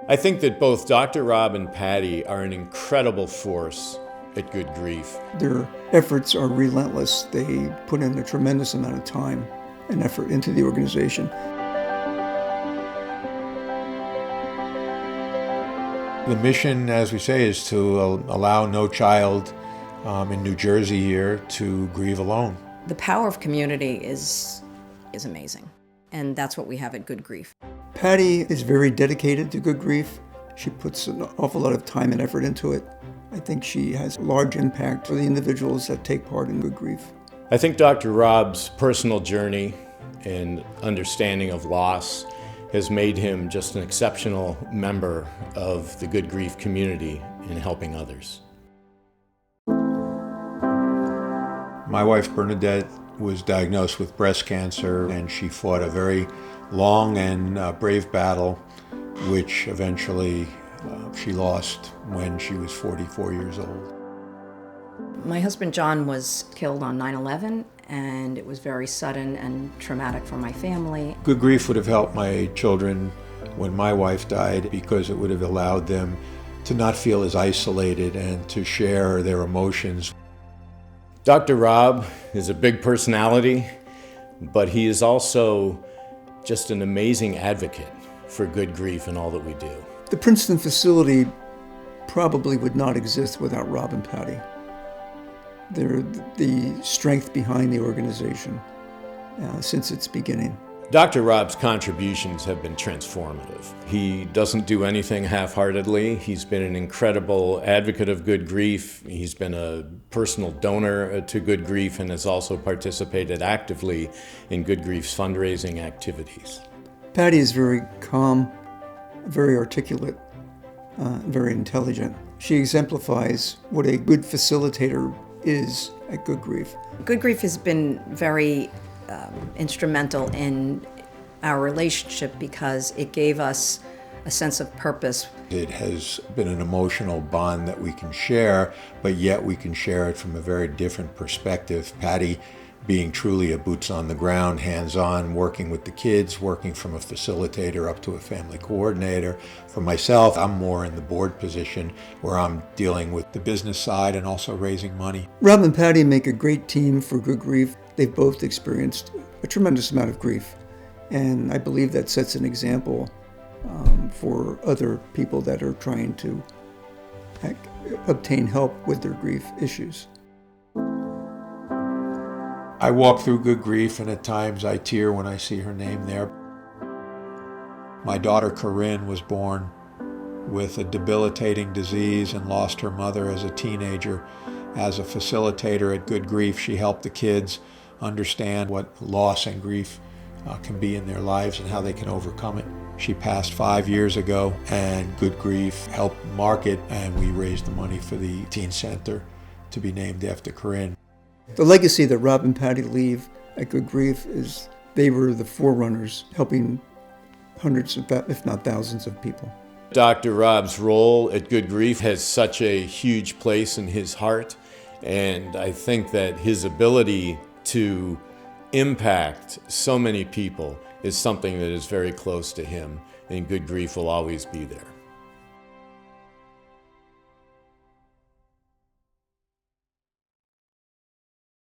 I think that both Dr. Rob and Patty are an incredible force at Good Grief. Their efforts are relentless. They put in a tremendous amount of time and effort into the organization. The mission, as we say, is to allow no child in New Jersey here to grieve alone. The power of community is amazing, and that's what we have at Good Grief. Patty is very dedicated to Good Grief. She puts an awful lot of time and effort into it. I think she has a large impact for the individuals that take part in Good Grief. I think Dr. Rob's personal journey and understanding of loss has made him just an exceptional member of the Good Grief community in helping others. My wife Bernadette was diagnosed with breast cancer, and she fought a very long and brave battle, which eventually she lost when she was 44 years old. My husband John was killed on 9/11, and it was very sudden and traumatic for my family. Good Grief would have helped my children when my wife died, because it would have allowed them to not feel as isolated and to share their emotions. Dr. Rob is a big personality, but he is also just an amazing advocate for Good Grief and all that we do. The Princeton facility probably would not exist without Rob and Patty. They're the strength behind the organization since its beginning. Dr. Rob's contributions have been transformative. He doesn't do anything half-heartedly. He's been an incredible advocate of Good Grief. He's been a personal donor to Good Grief and has also participated actively in Good Grief's fundraising activities. Patty is very calm, very articulate, very intelligent. She exemplifies what a good facilitator is at Good Grief. Good Grief has been very instrumental in our relationship because it gave us a sense of purpose. It has been an emotional bond that we can share, but yet we can share it from a very different perspective. Patty being truly a boots on the ground, hands-on, working with the kids, working from a facilitator up to a family coordinator. For myself, I'm more in the board position where I'm dealing with the business side and also raising money. Rob and Patty make a great team for Good Grief. They've both experienced a tremendous amount of grief, and I believe that sets an example for other people that are trying to obtain help with their grief issues. I walk through Good Grief, and at times I tear when I see her name there. My daughter Corinne was born with a debilitating disease and lost her mother as a teenager. As a facilitator at Good Grief, she helped the kids understand what loss and grief can be in their lives and how they can overcome it. She passed 5 years ago, and Good Grief helped market, and we raised the money for the teen center to be named after Corinne. The legacy that Rob and Patty leave at Good Grief is they were the forerunners, helping hundreds, if not thousands of people. Dr. Rob's role at Good Grief has such a huge place in his heart, and I think that his ability to impact so many people is something that is very close to him, and Good Grief will always be there.